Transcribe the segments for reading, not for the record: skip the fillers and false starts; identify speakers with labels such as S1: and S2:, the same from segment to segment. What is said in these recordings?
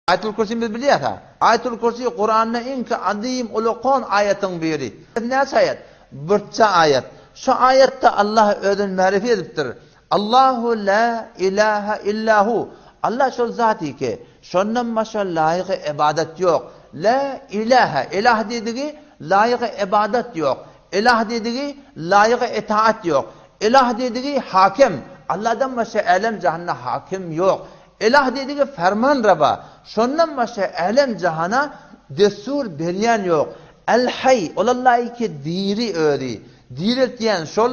S1: Ayet-ül Kürsi'miz biliyor ha. Ayet-ül Kürsi Kur'an'ın en azim ulukon ayetin biri. Ne ayet? Birçe ayet. Şu ayette Allah ödün marifi ediptir. Allahu la ilahe illahu. Allah şu zati ki şundan başka layık ibadet yok. La ilahe. İlah dediği layık ibadet yok. İlah dediği layık itaat yok. İlah dediği hakim. Allah'dan başka alem cihana hakim yok. İlah dediği ferman raba. Şundan başka alem cihana destur beriyen yok. El-hay. Olallahi ki diri öğri. Diriltiyen şol,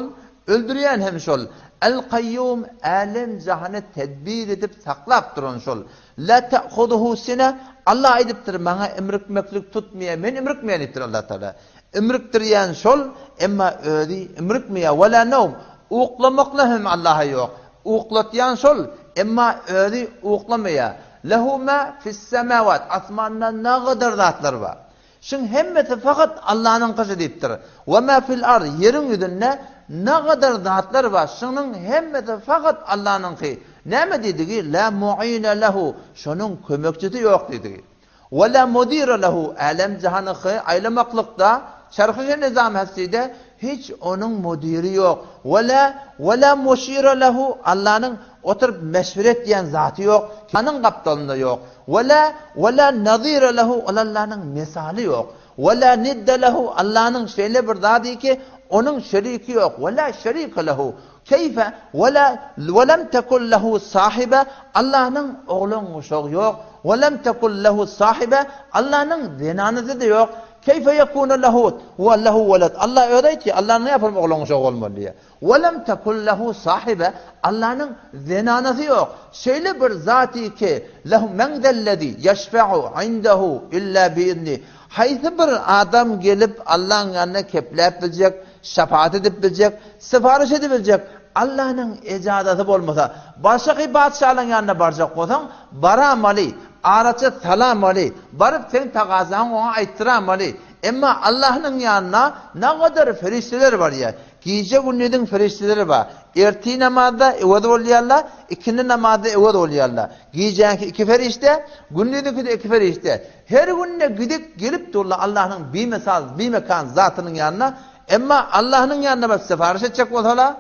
S1: öldüreyen hem şol. El-kayyum alem cihana tedbir edip saklap durun şol. La te'khuduhu sine. Allah ediptir bana emrikmeklik tutmaya. Men emrikmeyen ettir Allah Teala. Emriktiriyen şol, emma öğri, emrikmeye. Ve la nevm. Uqlamakla hem Allah'a yok. Uqlatiyan şol, emma öğri uqlamaya. Lehu ma fis semavat. Asmandan ne kadar zatlar var. Şun hemmeti fakat Allah'ın kışı deyiptir. Ve ma fil ard. Yerin yüzünde ne kadar zatlar var. Şunun hemmeti fakat Allah'ın kışı. Ne mi dediği? La mu'ine lehu. Şunun kömekçisi yok dediği. Ve la mudire lehu. Alem cihanı kışı aylamaklıkta. Şarkıcı nizam hesside hiç onun müdiri yok. Ve la muşire lehu. Allah'ın oturup meşveret diyen zatı yok. Allah'ın kaptalında yok. Ve la nazire lehu. Allah'ın misali yok. Ve la nidde lehu. Allah'ın şeyle bir zatı ki onun şeriki yok. Ve la şerike lehu. Keyfe ve lem tekul lehu sahibe. Allah'ın oğlun uşağı yok. Ve lem tekul lehu sahibe. Allah'ın zinanızı da yok. Keyfe yekûne lehu ve lehu veled. Allah öyle ki Allah ne yapar oğlun uşağı olmalı diye. Ve lem tekul lehu sahibe. Allah'ın zinanızı yok. Şöyle bir zatı ki lehu men zellezî yeşfe'u indehu illa biizni. Haysi bir adam gelip Allah'ın yanına keplep bilecek, şefaat edip bilecek, sipariş edebilecek. Allah'ın icazeti olmasa, başka bir padişahın yanına baracak olsan, baramali, araçı salamali, barıp sen takazan ona aittiramali. Ama Allah'ın yanına ne kadar ferişteler var ya, gece gündüzün ferişteleri var. Erti namazda evde oluyorlar, ikindi namazda evde oluyorlar. Geceninki iki ferişte, gündüzünki de iki ferişte. Her günde gidip gelip dururlar Allah'ın bir mekan zatının yanına. Ama Allah'ın yanına bak sipariş edecek olsalar,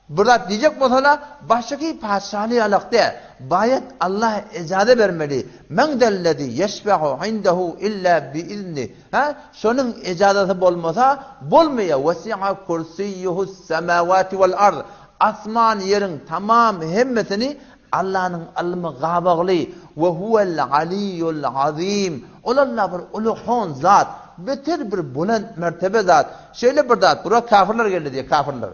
S1: burada diyecek olsalar, baştaki padişahlığı alakta. Bayet Allah icazet vermeli. Men dellezî yeşfe'u indehu illa biizni. Şunun icazeti olmasa, bolmaya. Vesi'a kursiyyuhus semavati vel ard. Asman yerin tamam hemmesini Allah'ın ilmi gâbağlı. Ve huvel aliyyul azîm. Olallah bir uluhun zat. Beter bir buland mertebe zat. Şöyle bir zat. Buraya kafirler geldi diye kafirler.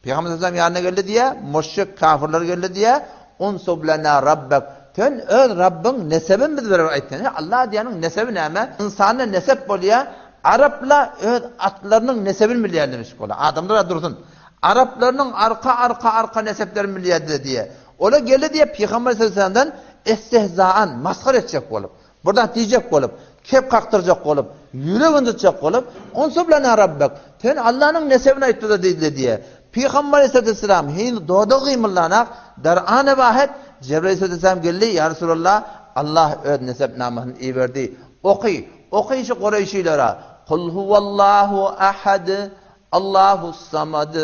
S1: Peygamber Aleyhisselam yanına geldi diye. Müşrik kafirler geldi diye. Unsub lana rabbek. Sen öz Rabbin nesebin biz verir ayettin. Allah diyenin nesebi ne ama? İnsana nesep oluyor. Arapla öz atlarının nesebini milyar demiş. Adamlar dursun. Araplarının arka neseplerini milyar diye. Ola geldi diye Peygamber Aleyhisselam'dan istihzaan, maskar edecek olup. Buradan diyecek olup. Kep kaktıracak olup. Yüreğini tutacak olup. Unsub lana rabbek. Sen Allah'ın nesebini ayıttı da diye. Peygamber Aleyhisselam hin doğduğu kıymıllanak dar'ane vahet Cebrail Aleyhisselam geldi ya Resulallah Allah öz nesep namını iyi verdi. Oku şu Kureyşilere. Kul huvallahu ahad Allahu samad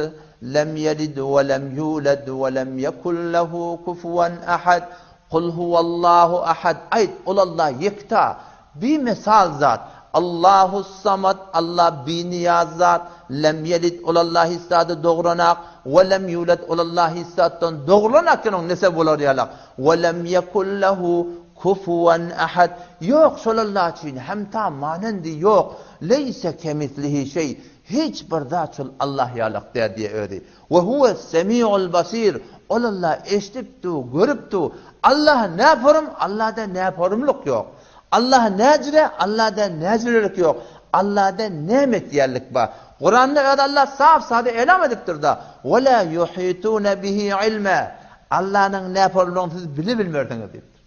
S1: lem yelid ve lem yulad ve lem yekun lehu kufuven ahad. Kul huvallahu ahad. Ayet olallah yekta. Bir misal zat. Allahu samad Allah biniyaz zat. Lem yelid olallah istadı doğranak. Ve lem yulad olallah istadan doğranak. Onun nesep olur yalak. Ve lem yekun lehu kufuven ahad. Yok şolallah için hem tam manendi yok. Leyse kemislihi şey. Hiçbir zat Allah yalak der diye öyle. Ve huve semi'ul basir. Olallah eşitiptu, görüptu. Allah ne yaparım? Allah'da ne yaparımlık yok. Allah necre, Allah'da necrelik yok. Allah'da nimet yerlik var. Kur'an'da Allah saf elam ediptir da. وَلَا يُحِيطُونَ بِهِ عِلْمًا. Allah'ın ne yaparımlığını siz bilmiyordunuz deyiptir.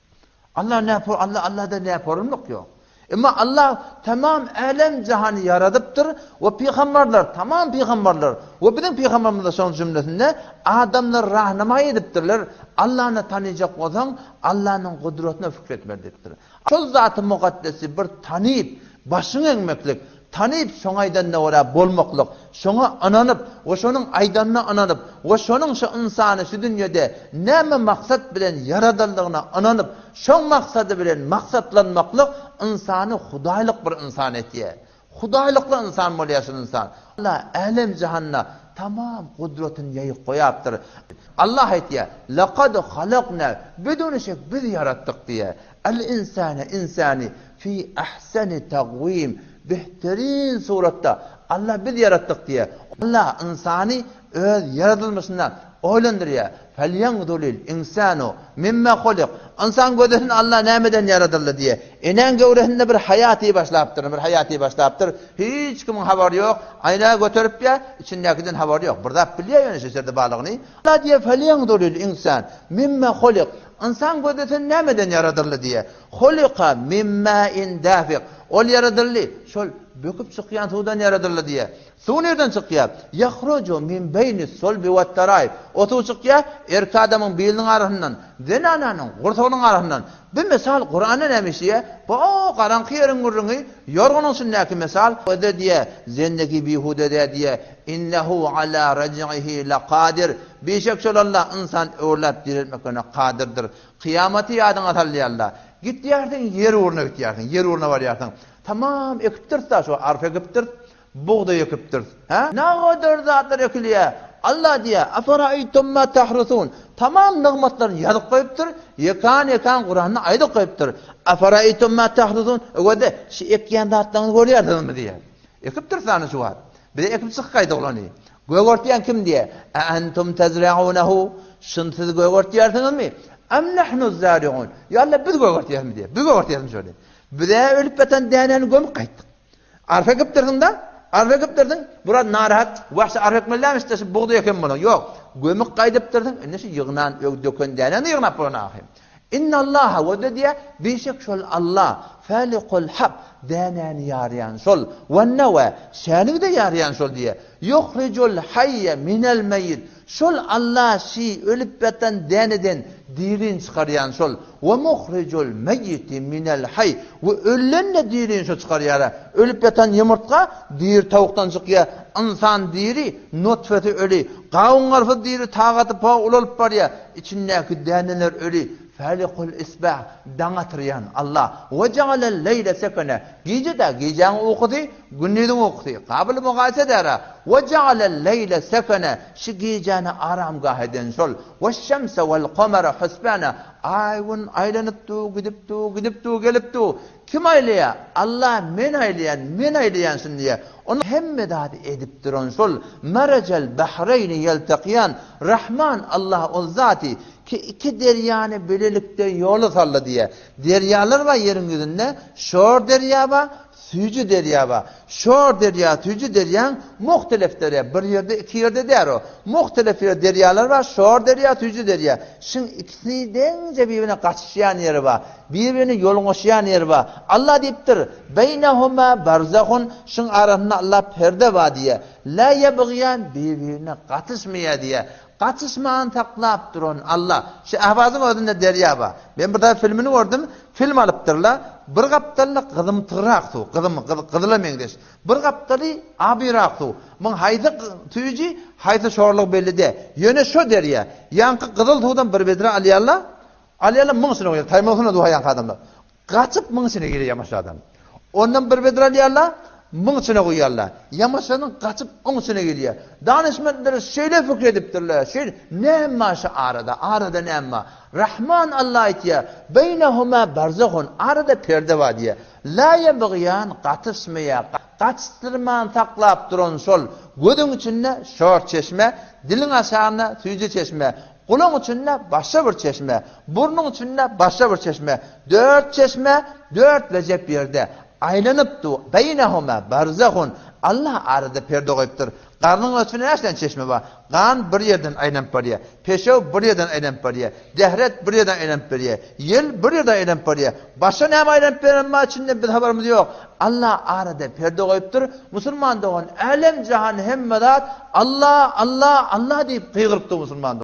S1: Allah ne yapar? Allah'da ne yaparımlık yok. Ama Allah tamam alem cihanı yaradıptır ve peygamberler, tamam peygamberler ve bizim peygamberimiz de son cümlesinde adamlar rahnama ediptirler. Allah'ını tanıyacak olsan Allah'ın kudretine fikretmelidir. Şu zat-ı mukaddesi bir tanıyıp başını eğmeklik, tanıyıp şoňaýdan wara bolmaklyk, şoňa ananyp, we şonuň aýdanyna ananyp, we şonuň şu insany şu dünýede näme maksat bilen yaradyldygyna ananyp, şoň maksady bilen maksatlanmaklyk insany hudaýlyk bir insan etýär. Hudaýlykly insan bolýarsyn insan. Allah alem cihanna tamam kudretini ýaýyp goýapdyr. Allah etýär: "Laqad halaqna bidun şek biz yaratdyk" diýär. El insane insani fi ahsani taqwim, behterin suratda Allah biz yarattık diye. Allah insani öz yaratılmasından oylandırıyor. Felyanzuril insanu mimma hulik. İnsan gözünden Allah nämeden yaratıldı diye. Enen göwresinde bir hayatı başlapdyr, bir hayatı başlapdyr. Hiç kimin habary yok. Ayna götürüp ya, içindekiden habary yok. Burada bilýär ýöne şeýerde balygyny. Allah diye felyanzuril insan mimma hulik. İnsan gözünden nämeden yaratıldı diye. Hulika mimma indafik. Ol yaradyldy, şol böküp çykýan suwdan yaradyldy diye. Suw nerden çykýar? Yahruju min beynis sulbi we tarayb. Otu çykýar erki adamyň beliniň arasyndan, zenananyň gurtugynyň arasyndan. Bu misal Qur'anyň nämişiye? Bu garanky ýeriň gurruňy ýorgunyň sünnäki misal. Öde diye, zendeki bihude diye. İnnehu ala raj'ihi laqadir. Beşek şol Allah insan öwrläp dirilmekine qadirdir. Kıyamati ýadyňa sally Allah. Gitýärdiň yer uruna gitýärdiň, yer uruna barýardyň. Tamam ekipdirsa şu arfa ekipdir, buğday ekipdir. Ha? Nägadar zatlar ekilýär. Allah diýär: "Afara'aytum ma tahrusun." Tamam nigmatlaryny ýazyp goýupdyr, yekan Qur'anyny aýdyp goýupdyr. "Afara'aytum ma tahrusun." Öwede şu ekýän zatlaryny görýärdiňmi diýär. Ekipdirsany şu wagt. Bir ekip çykýardy olany. Göwürtýän kim diýär? "Antum tazra'unahu." Şunu siz göwürtýärdiňizmi? Am nahnu zari'un. Ya Allah biz göwürtýärmi diýär. Biz göwürtýärmi şöyle. Bize ölüp beten däneni gömüp gaýtdyk. Arfa gipdirdiň da, arfa gipdirdiň. Bura narahat, wahşy arfa gipdirläm işte buğday eken bolan. Yok, gömüp gaýdypdirdiň. Näşe ýygnan, dökön däneni ýygnap bolan ahym. İnnallaha ve diýär, beşek şol Allah falikul hab däneni ýaryan şol. Ve nawa şäni de ýaryan şol diýär. Yukhrijul hayya minel meyyit. Şol Allah şi ölüp beten däneden dirin çıkaryan şol. Ve muhricul meyyiti minel hay. Ve öllenle dirin şo çıkarýar. Ölüp beten ýumurtga dir tawukdan çykýar. İnsan diri, nutfeti öli. Gawun garfy diri tagaty pa ululup barýar. İçindäki däneler öli. Falikul isbah daňatyryan Allah. Ve ja'alal leýle sekene. Gijede gijan okudy, günnüden okudy. Qabil mugaýese dära. Ve ja'alal leýle sekene. Şi gijany aramgah eden şol. Ve şemse vel qamara husbana. Aýwyn aýlanypdy, gidipdi, gelipdi. Kim aýlaya? Allah men aýlaýansyň diýe. Onu hemme dady edip duran şol. Marajal bahreyni yeltaqyan. Rahman Allah o zati ki iki deryany belelikde ýoly saldy diye. Deryalar var ýeriň ýüzünde, şor derya var, süýji derya var. Şor derya, süýji derya muhtelif derya. Bir ýerde, iki ýerde der o. Muhtelif deryalar var, şor derya, süýji derya. Şin ikisinden birbirine gaçışýan ýeri var. Birbirine ýolgoşýan ýeri var. Allah diýipdir: "Beynehuma barzahun." Şin arasynda Allah perde var diye. La yebgiyan birbirine gaçışmaýar diye. Qaçışman taklap duran Allah. Şu ahvazın özünde derya var. Ben burada filmini gördüm. Film alıptırlar. Bir gaptalla qızım tıraq su. Qızıla mengdeş. Bir gaptali abiraq su. Mun haydı tüyücü haydı şorluq belli de. Yöne şu derya. Yankı qızıl tuğdan bir bedre aliyallah. Aliyallah mun sene koyar. Taymasına duha yankı adamlar. Qaçıp mun sene geliyor yamaş adam. Ondan bir bedre aliyallah. Mıng içine koyarlar. Yamaşanın kaçıp onun içine geliyor. Danışmanları şöyle fikrediptirler. Şöyle nemma şu arada nemma. Rahman Allah etiyor. Beynehuma barzahun. Arada perde var diye. La yebgiyan katışmaya. Kaçtırman taklap duran sol. Gödün içinde şor çeşme. Dilin aşağına süyücü çeşme. Kulun içinde başka bir çeşme. Burnun içinde başka bir çeşme. 4 çeşme. 4 recep yerde. Aylanıptı. Beynehuma barzahun. Allah arada perde koyuptur. Karnın ötüne nereden çeşme var? Kan bir yerden aylanıp barıya. Peşev bir yerden aylanıp barıya. Dehret bir yerden aylanıp barıya. Yıl bir yerden aylanıp barıya. Başka ne aylanıp barıya içinde bir haberimiz yok. Allah arada perde koyuptur. Müslüman doğan alem cihan hemmedat Allah Allah Allah deyip kıygırıptı Müslüman.